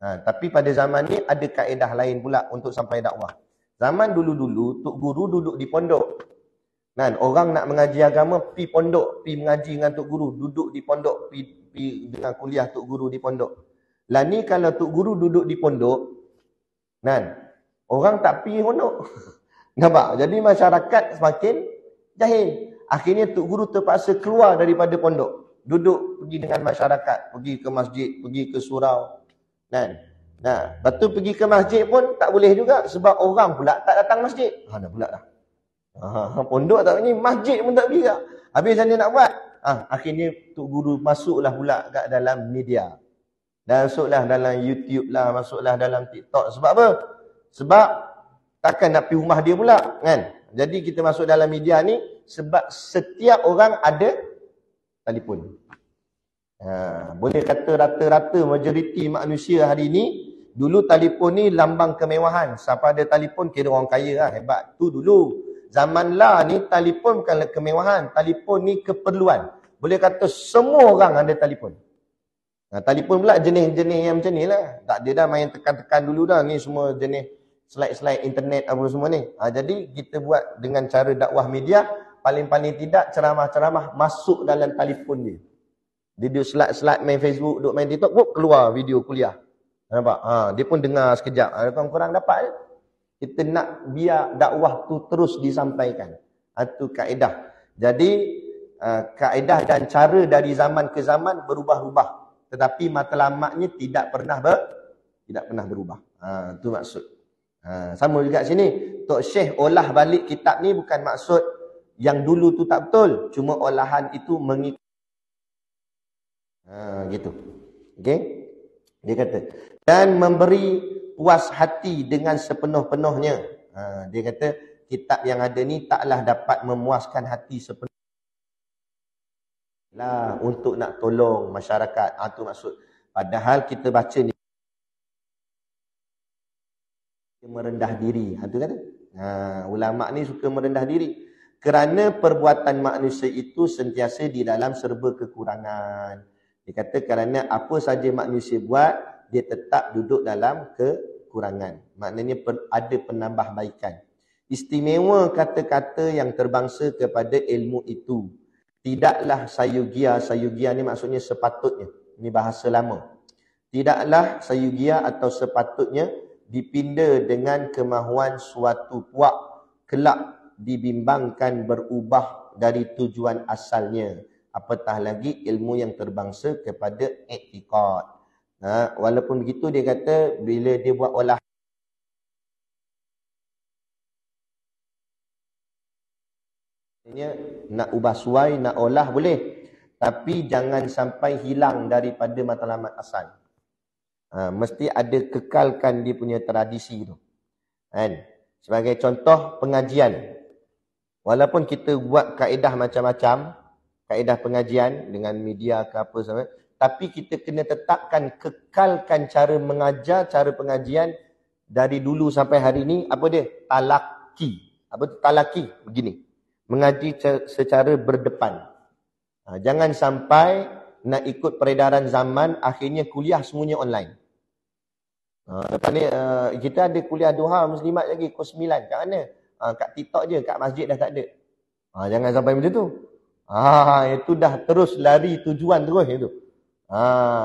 Tapi pada zaman ni ada kaedah lain pula untuk sampai dakwah. Zaman dulu-dulu tok guru duduk di pondok. Kan, orang nak mengaji agama pi pondok, pi mengaji dengan tok guru, duduk di pondok, pi dengan kuliah tok guru di pondok. Lah ni kalau tok guru duduk di pondok, kan, orang tak pi pondok. Nampak? Jadi masyarakat semakin jahil. Akhirnya tok guru terpaksa keluar daripada pondok, duduk pergi dengan masyarakat, pergi ke masjid, pergi ke surau. Kan? Lepas tu pergi ke masjid pun tak boleh juga sebab orang pula tak datang masjid. Dah pula dah. Pondok tak pergi, masjid pun tak pergi tak. Habis macam mana nak buat? Akhirnya tok guru masuklah pula kat dalam media. Masuklah dalam YouTube lah, masuklah dalam TikTok. Sebab apa? Sebab takkan nak pergi rumah dia pula, kan? Jadi kita masuk dalam media ni sebab setiap orang ada telefon. Boleh kata rata-rata majoriti manusia hari ni, dulu telefon ni lambang kemewahan. Siapa ada telefon kira orang kaya lah, hebat. Tu dulu. Zaman lah ni telefon bukan kemewahan, telefon ni keperluan. Boleh kata semua orang ada telefon. Telefon pula jenis-jenis yang macam ni lah. Tak ada dah main tekan-tekan dulu dah. Ni semua jenis slide-slide internet apa semua ni. Jadi kita buat dengan cara dakwah media, paling-paling tidak ceramah-ceramah masuk dalam telefon dia. Dia duduk slide-slide main Facebook, duduk main TikTok, keluar video kuliah. Nampak? Dia pun dengar sekejap. Kurang dapat je. Kita nak biar dakwah tu terus disampaikan. Itu kaedah. Jadi kaedah dan cara dari zaman ke zaman berubah-ubah. Tetapi matlamatnya tidak pernah berubah. Itu maksud. Sama juga sini. Tok Syekh olah balik kitab ni bukan maksud yang dulu tu tak betul. Cuma olahan itu mengikut. Gitu. Okey? Dia kata. Dan memberi puas hati dengan sepenuh-penuhnya. Dia kata kitab yang ada ni taklah dapat memuaskan hati sepenuhnya. Lah untuk nak tolong masyarakat. Itu maksud. Padahal kita baca ni merendah diri. Itu kata. Ulama ni suka merendah diri. Kerana perbuatan manusia itu sentiasa di dalam serba kekurangan. Dia kata kerana apa saja manusia buat, dia tetap duduk dalam kekurangan. Maknanya ada penambahbaikan. Istimewa kata-kata yang terbangsa kepada ilmu itu. Tidaklah sayugia ni maksudnya sepatutnya. Ini bahasa lama. Tidaklah sayugia atau sepatutnya dipinda dengan kemahuan suatu puak kelak dibimbangkan berubah dari tujuan asalnya. Apatah lagi ilmu yang terbangsa kepada i'tiqad. Walaupun begitu dia kata bila dia buat olah nak ubah suai, nak olah boleh. Tapi jangan sampai hilang daripada matlamat asal. Mesti ada kekalkan dia punya tradisi tu. Kan? Sebagai contoh pengajian. Walaupun kita buat kaedah macam-macam, kaedah pengajian dengan media ke apa semua, tapi kita kena tetapkan, kekalkan cara mengajar, cara pengajian dari dulu sampai hari ni. Apa dia? Talaki. Apa tu talaki? Begini. Mengaji secara berdepan. Jangan sampai nak ikut peredaran zaman, akhirnya kuliah semuanya online. Lepas ni kita ada kuliah duha muslimat lagi, kos 9. Kat mana? Kat TikTok je, kat masjid dah tak ada. Jangan sampai macam tu. Itu dah terus lari tujuan terus itu.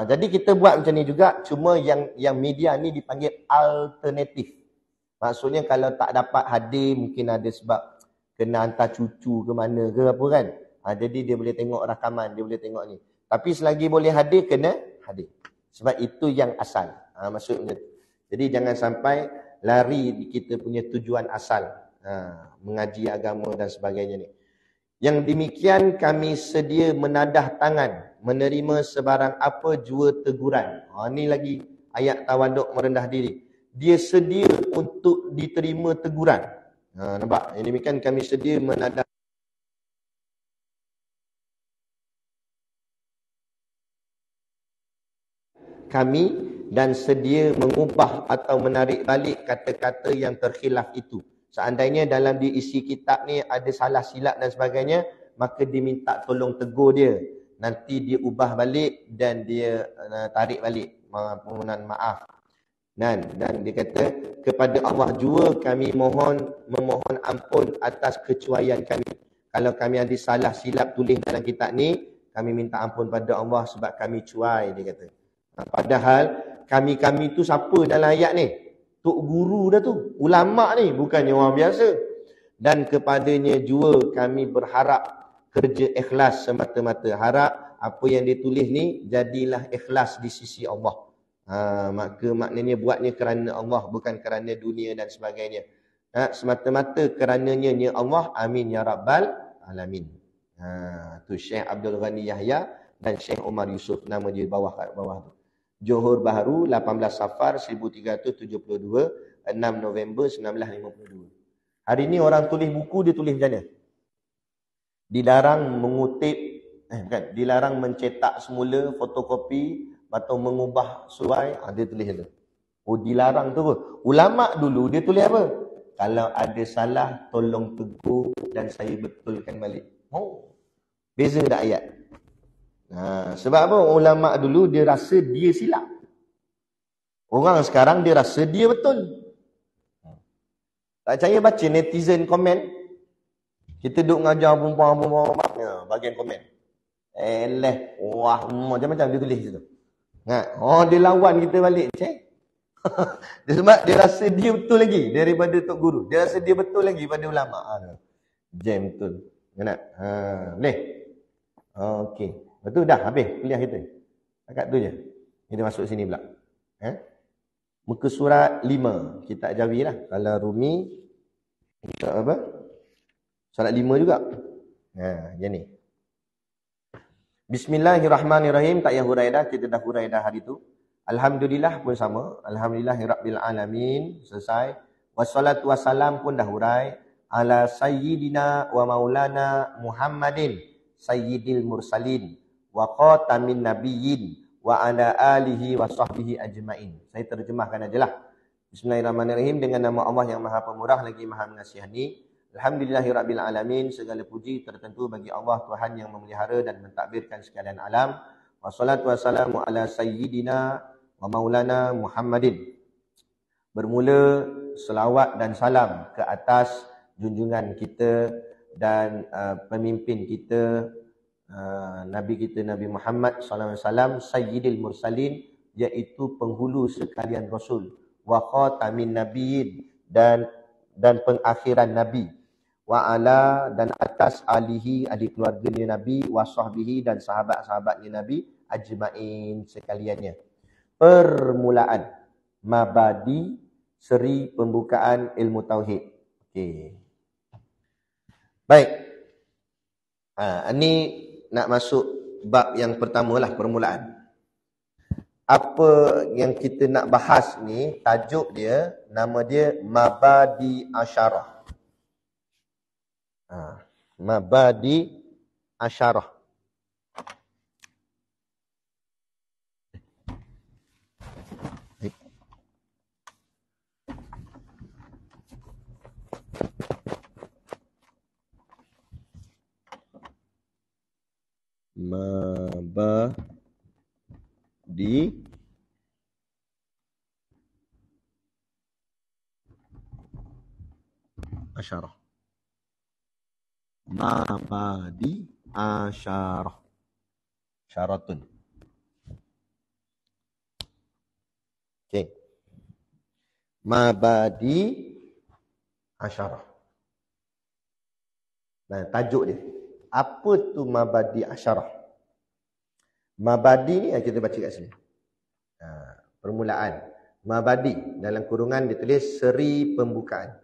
Jadi kita buat macam ni juga, cuma yang media ni dipanggil alternatif. Maksudnya kalau tak dapat hadir, mungkin ada sebab kena hantar cucu ke mana ke apa kan. Jadi dia boleh tengok rakaman, dia boleh tengok ni. Tapi selagi boleh hadir, kena hadir. Sebab itu yang asal. Maksudnya. Jadi jangan sampai lari kita punya tujuan asal. Mengaji agama dan sebagainya ni. Yang demikian kami sedia menadah tangan, menerima sebarang apa jua teguran. Ni lagi ayat tawaduk merendah diri. Dia sedia untuk diterima teguran. Nampak? Yang demikian kami sedia menadah kami dan sedia mengubah atau menarik balik kata-kata yang terkhilaf itu. Seandainya dalam diisi kitab ni ada salah silap dan sebagainya, maka diminta tolong tegur dia. Nanti dia ubah balik dan dia tarik balik permohonan maaf. Dan dia kata kepada Allah jua kami memohon ampun atas kecuaian kami. Kalau kami ada salah silap tulis dalam kitab ni, kami minta ampun pada Allah sebab kami cuai, dia kata. Padahal kami tu siapa dalam ayat ni? Tok guru dah tu, ulama ni, bukannya orang biasa. Dan kepadanya jua kami berharap kerja ikhlas semata-mata. Harap apa yang ditulis ni jadilah ikhlas di sisi Allah. Maknanya buatnya kerana Allah, bukan kerana dunia dan sebagainya. Semata-mata kerananya ni Allah. Amin ya rabbal alamin. Tu Syekh Abdul Ghani Yahya dan Syekh Omar Yusuf, nama dia bawah tu. Johor Bahru, 18 Safar 1372, 6 November 1952. Hari ni orang tulis buku, dia tulis macam mana? Dilarang mengutip, dilarang mencetak semula, fotokopi atau mengubah suai. Dia tulis tu. Dilarang tu apa? Ulama dulu dia tulis apa? Kalau ada salah, tolong tegur dan saya betulkan balik. Beza tak ayat? Sebab apa? Ulama dulu dia rasa dia silap. Orang sekarang dia rasa dia betul. Tak percaya baca netizen komen. Kita duduk mengajar perempuan-perempuan bagian komen. Wah, macam-macam dia tulis situ. Dia lawan kita balik. Dia sebab dia rasa dia betul lagi daripada tok guru. Dia rasa dia betul lagi pada ulama. Jam betul. Nak? Boleh? Okey. Betul dah habis kuliah kita. Takat tu je. Kita masuk sini pula. Muka surat 5. Kitab Jawi lah. Kalau Rumi apa? Surat 5 juga. Yang ni. Bismillahirrahmanirrahim. Tak payah hurai dah. Kita dah hurai dah hari tu. Alhamdulillah pun sama. Alhamdulillahirabbil alamin. Selesai. Wassalatu wassalam pun dah hurai. Ala sayyidina wa maulana Muhammadin sayyidil mursalin wa khatamin nabiyyin wa ala alihi wa sahbihi ajmain. Saya terjemahkan ajalah. Bismillahirrahmanirrahim. Dengan nama Allah yang Maha Pemurah lagi Maha Mengasihani. Alhamdulillahirabbil alamin. Segala puji tertentu bagi Allah Tuhan yang memelihara dan mentadbirkan sekalian alam. Wassalatu wassalamu ala sayyidina wa maulana Muhammadin. Bermula selawat dan salam ke atas junjungan kita dan pemimpin kita, Nabi kita Nabi Muhammad SAW, Sayyidil Mursalin, iaitu penghulu sekalian Rasul, wa khatamin nabiyyin, dan pengakhiran Nabi, wa ala, dan atas alihi, adik keluarganya Nabi, wa sahbihi, dan sahabat-sahabatnya Nabi, ajma'in sekaliannya. Permulaan, mabadi, seri pembukaan ilmu tauhid. Okey. Baik. Ini nak masuk bab yang pertama lah, permulaan. Apa yang kita nak bahas ni, tajuk dia, nama dia Mabadi Asyarah. Mabadi Asyarah. Mabadi Asyarah. Mabadi Asyarah. Syaratun. Okey. Mabadi Asyarah. Nah, tajuk dia. Apa tu Mabadi Asyarah? Mabadi ni yang kita baca kat sini. Permulaan. Mabadi dalam kurungan ditulis seri pembukaan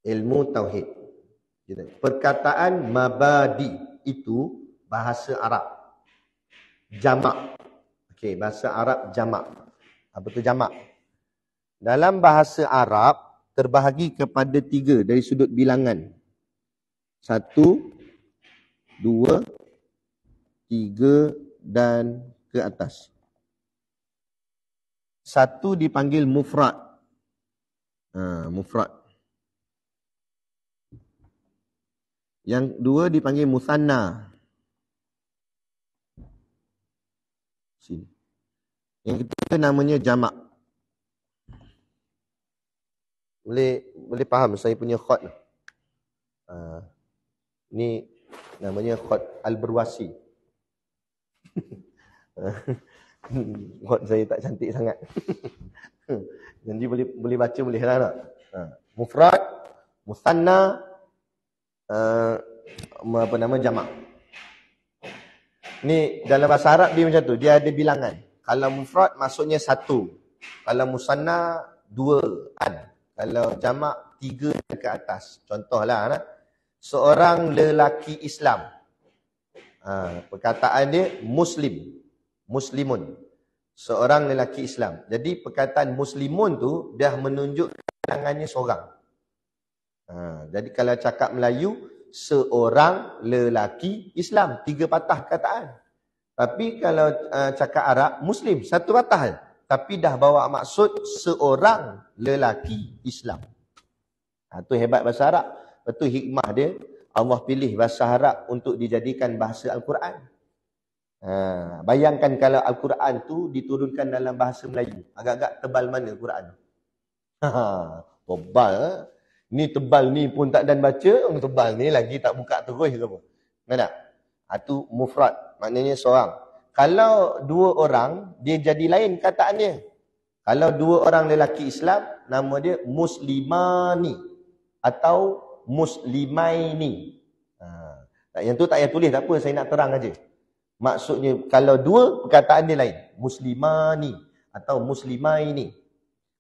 ilmu tauhid. Perkataan mabadi itu bahasa Arab. Jamak. Okey, bahasa Arab jamak. Apa tu jamak? Dalam bahasa Arab terbahagi kepada 3 dari sudut bilangan. 1, 2, 3 dan ke atas. 1 dipanggil mufrad. Mufrad. Yang 2 dipanggil musanna. Sini. Yang ketiga namanya jamak. Boleh faham saya punya khot. Ni namanya khot al-Burwasi. Khot saya tak cantik sangat. Jadi boleh baca boleh lah tak? Mufrad, musanna, apa nama, jamak. Ni dalam bahasa Arab dia macam tu, dia ada bilangan. Kalau mufrad maksudnya 1. Kalau musanna 2-an. Kalau jamak 3 ke atas. Contohlah seorang lelaki Islam. Perkataan dia muslimun. Seorang lelaki Islam. Jadi perkataan muslimun tu dah menunjuk bilangannya seorang. Jadi kalau cakap Melayu, seorang lelaki Islam, 3 patah kataan. Tapi kalau cakap Arab, Muslim, 1 patah. Tapi dah bawa maksud seorang lelaki Islam. Itu hebat bahasa Arab. Itu hikmah dia. Allah pilih bahasa Arab untuk dijadikan bahasa Al-Quran. Bayangkan kalau Al-Quran tu diturunkan dalam bahasa Melayu. Agak-agak tebal mana Quran? Tebal. Ni tebal ni pun tak dan baca, tebal ni lagi tak buka terus ke apa. Kan tak? Itu mufrad, maknanya seorang. Kalau dua orang, dia jadi lain kataan dia. Kalau dua orang lelaki Islam, nama dia muslimani atau muslimaini. Yang tu tak payah tulis, tak apa, saya nak terang aja. Maksudnya kalau dua, perkataan dia lain. Muslimani atau muslimaini.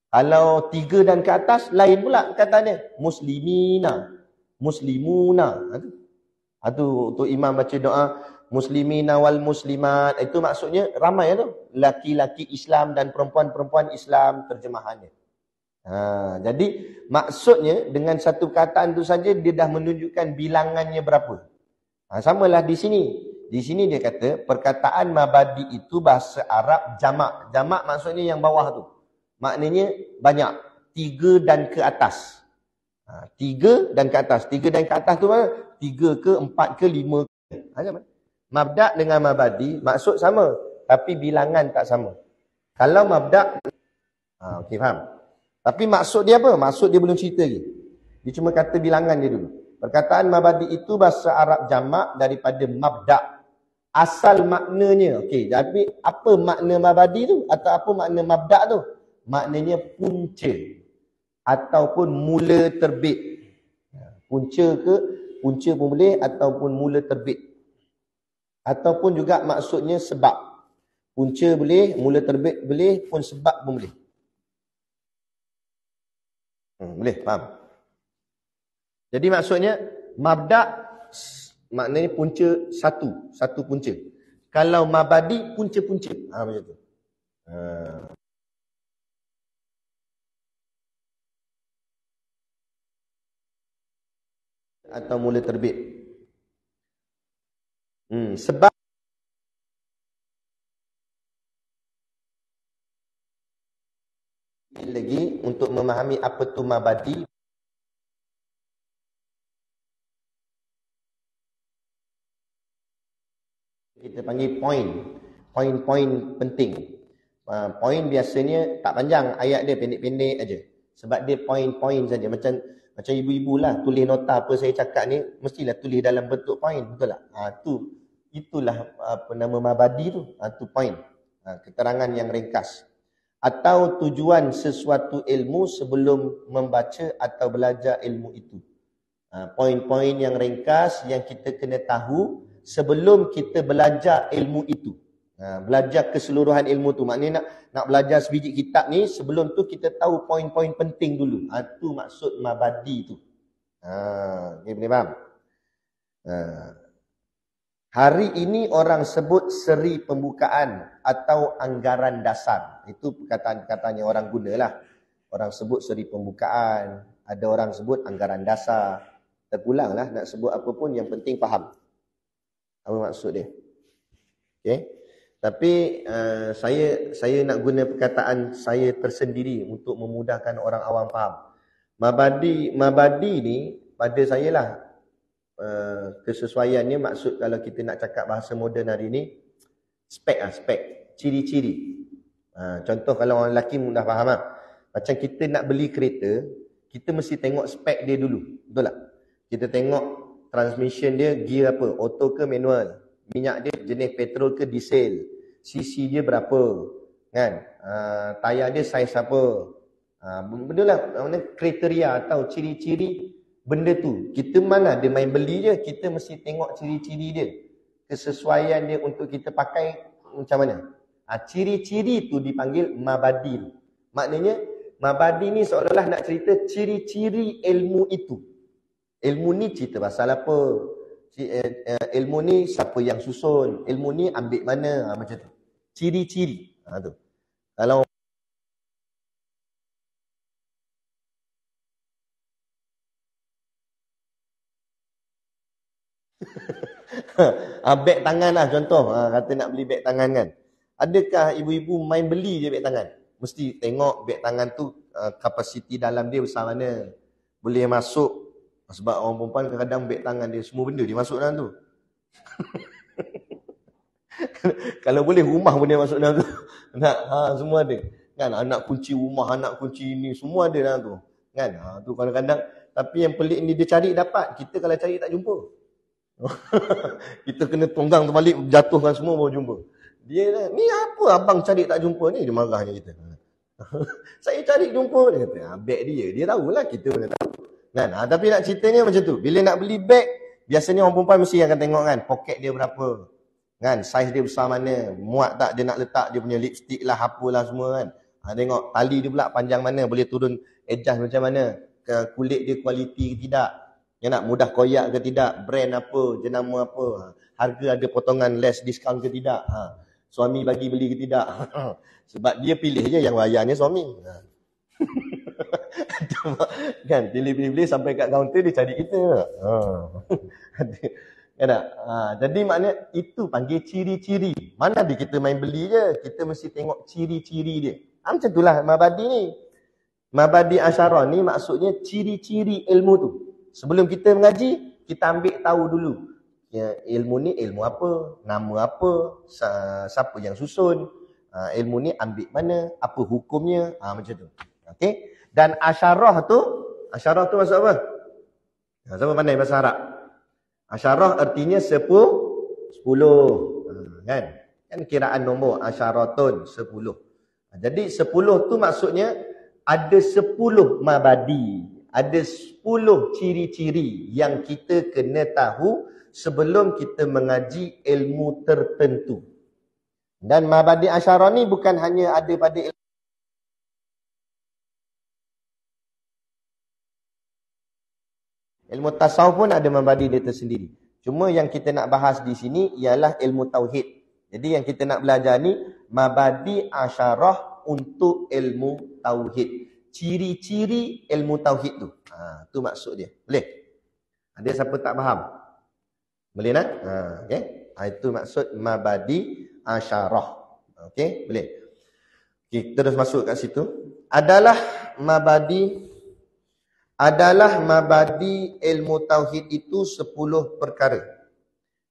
Kalau tiga dan ke atas, lain pula perkataan dia. Muslimina, muslimuna. Itu imam baca doa muslimina wal muslimat. Itu maksudnya ramai tu. Laki-laki Islam dan perempuan-perempuan Islam, terjemahannya. Jadi maksudnya dengan satu perkataan tu saja dia dah menunjukkan bilangannya berapa. Samalah di sini. Di sini dia kata perkataan mabadi itu bahasa Arab jamak. Jamak maksudnya yang bawah tu. Maknanya banyak. 3 dan ke atas. 3 dan ke atas. 3 dan ke atas tu mana? 3 ke, 4 ke, 5 ke. Mabda' dengan mabadi maksud sama. Tapi bilangan tak sama. Kalau mabda', okey, faham? Tapi maksud dia apa? Maksud dia belum cerita lagi. Dia cuma kata bilangan dia dulu. Perkataan mabadi itu bahasa Arab jamak daripada mabda'. Asal maknanya. Okey, tapi apa makna mabadi tu? Atau apa makna mabda' tu? Maknanya punca. Ataupun mula terbit. Punca ke? Punca pun boleh. Ataupun mula terbit. Ataupun juga maksudnya sebab. Punca boleh, mula terbit boleh, pun sebab pun boleh. Boleh, faham? Jadi maksudnya, mabda' maknanya punca satu. Satu punca. Kalau mabadi, punca-punca. Macam tu. Atau mula terbit. Sebab lagi untuk memahami apa tu mabadi, kita panggil poin penting. Poin biasanya tak panjang, ayat dia pendek-pendek aja. Sebab dia poin-poin saja. Macam ibu-ibu lah tulis nota apa saya cakap ni, mestilah tulis dalam bentuk poin, betul tak? Itulah apa nama mabadi tu. Tu poin. Keterangan yang ringkas. Atau tujuan sesuatu ilmu sebelum membaca atau belajar ilmu itu. Poin-poin yang ringkas yang kita kena tahu sebelum kita belajar ilmu itu. Belajar keseluruhan ilmu tu. Maknanya nak belajar sebiji kitab ni, sebelum tu kita tahu poin-poin penting dulu. Itu maksud mabadi tu. Okay, boleh faham? Hari ini orang sebut seri pembukaan atau anggaran dasar. Itu perkataan-perkataan yang orang gunalah. Orang sebut seri pembukaan, ada orang sebut anggaran dasar. Terpulanglah nak sebut apa pun, yang penting faham apa maksud dia. Okey. Tapi saya nak guna perkataan saya tersendiri untuk memudahkan orang awam faham. Mabadi ni pada saya lah kesesuaiannya, maksud kalau kita nak cakap bahasa moden hari ni, spek, ciri-ciri. Contoh kalau orang lelaki mudah faham lah. Macam kita nak beli kereta, kita mesti tengok spek dia dulu. Betul tak? Kita tengok transmission dia gear apa, auto ke manual, minyak dia jenis petrol ke diesel, cc dia berapa, kan? Tayar dia saiz apa. Benda lah, kriteria atau ciri-ciri benda tu. Kita mana dia main beli je, kita mesti tengok ciri-ciri dia, kesesuaian dia untuk kita pakai macam mana. Ciri-ciri tu dipanggil mabadi. Maknanya mabadi ni seolah-olah nak cerita ciri-ciri ilmu itu. Ilmu ni cerita pasal apa, ilmu ni siapa yang susun, ilmu ni ambil mana, macam tu. Ciri-ciri. Tu. Kalau beg tangan lah contoh. Kata nak beli beg tangan kan. Adakah ibu-ibu main beli je beg tangan? Mesti tengok beg tangan tu kapasiti dalam dia besar mana, boleh masuk. Sebab orang perempuan kadang-kadang beg tangan dia semua benda dia masuk dalam tu. Kalau boleh rumah pun dia masuk dalam tu. Nak, semua ada. Kan, anak kunci rumah, anak kunci ini, semua ada dalam tu. Kan, tu kadang-kadang. Tapi yang pelik ni dia cari dapat. Kita kalau cari tak jumpa. Kita kena tonggang terbalik, jatuhkan semua baru jumpa. Dia, ni apa abang cari tak jumpa ni? Dia marahnya kita. Saya cari jumpa. Dia kata, beg dia tahulah, kita mana tahu. Kan? Tapi nak ceritanya macam tu. Bila nak beli beg, biasanya orang perempuan mesti akan tengok kan, poket dia berapa. Kan, saiz dia besar mana, muat tak dia nak letak dia punya lipstick lah, apalah semua kan. Tengok tali dia pula panjang mana, boleh turun adjust macam mana, kulit dia kualiti ke tidak, ya nak mudah koyak ke tidak, brand apa, jenama apa, harga ada potongan less discount ke tidak, suami bagi beli ke tidak. Sebab dia pilih je yang bayarnya suami. Kan, pilih-pilih sampai kat kaunter dia cari kita. Kan tak? Jadi maknanya itu panggil ciri-ciri. Mana dia kita main beli je, kita mesti tengok ciri-ciri dia. Macam itulah mabadi ni. Mabadi asyarah ni maksudnya ciri-ciri ilmu tu. Sebelum kita mengaji, kita ambil tahu dulu. Ya, ilmu ni ilmu apa, nama apa, siapa yang susun, ilmu ni ambil mana, apa hukumnya, macam tu. Okey. Dan asyarah tu maksud apa? Siapa pandai bahasa Arab? Asyarah artinya 10. Kan? Kan kiraan nombor asyaratun 10. Jadi 10 tu maksudnya ada 10 mabadi, ada 10 ciri-ciri yang kita kena tahu sebelum kita mengaji ilmu tertentu. Dan mabadi asyarah ni bukan hanya ada pada ilmu tasawuf pun ada mabadi dia tersendiri. Cuma yang kita nak bahas di sini ialah ilmu tauhid. Jadi yang kita nak belajar ni mabadi asyarah untuk ilmu tauhid. Ciri-ciri ilmu tauhid tu. Tu maksud dia. Boleh? Ada siapa tak faham? Boleh nak? Okey. Itu maksud mabadi asyarah. Okey, boleh. Okey, terus masuk kat situ. Adalah mabadi ilmu tauhid itu 10 perkara.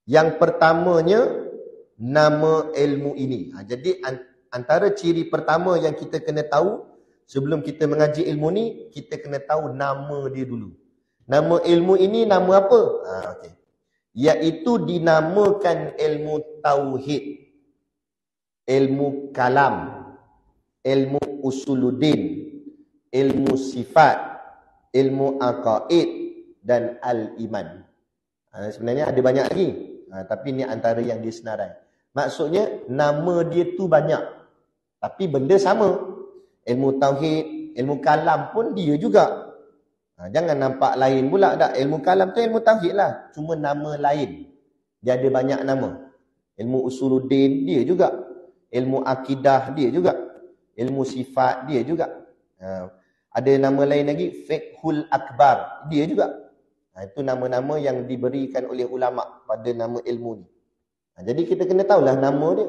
Yang pertamanya nama ilmu ini. Jadi antara ciri pertama yang kita kena tahu sebelum kita mengaji ilmu ni, kita kena tahu nama dia dulu. Nama ilmu ini nama apa? Okey. Iaitu dinamakan ilmu tauhid, ilmu kalam, ilmu usuluddin, ilmu sifat, ilmu aqaid dan al-iman. Sebenarnya ada banyak lagi. Tapi ni antara yang disenarai. Maksudnya nama dia tu banyak. Tapi benda sama. Ilmu tauhid, ilmu kalam pun dia juga. Jangan nampak lain pula tak. Ilmu kalam tu ilmu tauhid lah. Cuma nama lain. Dia ada banyak nama. Ilmu usuluddin dia juga. Ilmu akidah dia juga. Ilmu sifat dia juga. Ada nama lain lagi, fiqhul akbar, dia juga. Itu nama-nama yang diberikan oleh ulama pada nama ilmu ni. Jadi kita kena tahulah nama dia.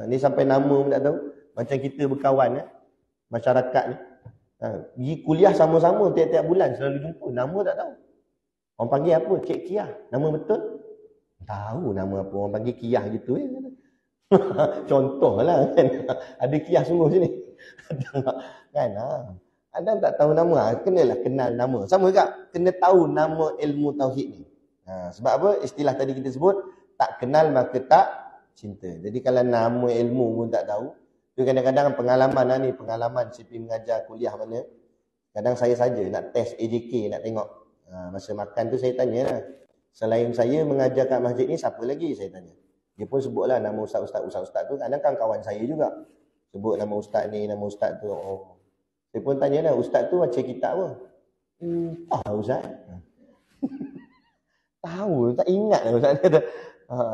Ni sampai nama pun tak tahu. Macam kita berkawan, masyarakat ni. Pergi kuliah sama-sama tiap-tiap bulan selalu jumpa. Nama tak tahu. Orang panggil apa? Cik Kiah. Nama betul? Tahu nama apa. Orang panggil Kiah gitu. Contohlah kan. Ada Kiah sungguh sini. Kan? Adam tak tahu nama, kenalah kenal nama. Sama juga, kena tahu nama ilmu tauhid ni. Sebab apa? Istilah tadi kita sebut, tak kenal maka tak cinta. Jadi kalau nama ilmu pun tak tahu, tu kadang-kadang pengalaman ni, pengalaman saya pergi mengajar kuliah mana, kadang saya saja nak test AJK, nak tengok. Masa makan tu saya tanya lah, selain saya mengajar kat masjid ni, siapa lagi saya tanya. Dia pun sebutlah nama ustaz-ustaz tu, kadang kan kawan saya juga. Sebut nama ustaz ni, nama ustaz tu. Saya pun tanya lah, ustaz tu baca kitab apa? Tahu ustaz. Tahu, tak ingat lah ustaz.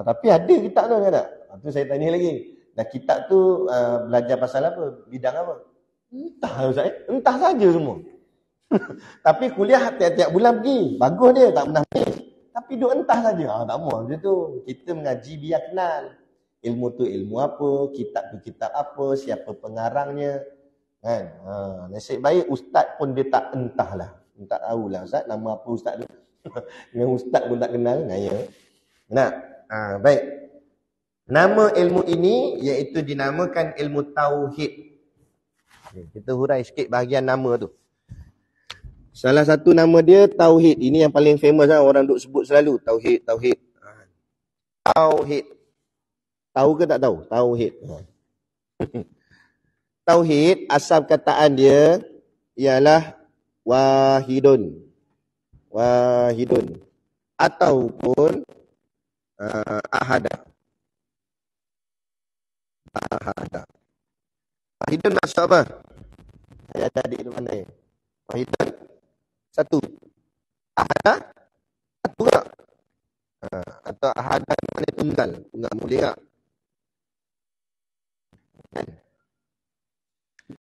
Tapi ada kitab tu kan tak? Tu saya tanya lagi. Dan kitab tu belajar pasal apa? Bidang apa? Entah ustaz. Entah saja semua. Tapi kuliah tiap-tiap bulan pergi. Bagus dia, tak pernah pergi. Tapi duk entah saja. Tak mahu macam tu. Kita mengaji biar kenal. Ilmu tu ilmu apa, kitab tu kitab apa, siapa pengarangnya. Kan? Nasib baik ustaz pun dia tak entahlah. Tak tahulah ustaz nama apa ustaz tu. Dengan ustaz pun tak kenal. Ya. Baik. Nama ilmu ini iaitu dinamakan ilmu tauhid. Kita hurai sikit bahagian nama tu. Salah satu nama dia tauhid. Ini yang paling famous lah, orang duk sebut selalu. Tauhid, tauhid. Tauhid. Tahu ke tak tahu? Tauhid. Tauhid, asal kataan dia ialah wahidun. Wahidun. Ataupun ahada. Ahada. Wahidun maksud apa? Saya tadi di mana ni? Wahidun. Satu. Ahada. Satu tak? Atau ahada mana tunggal. Tunggal mulia.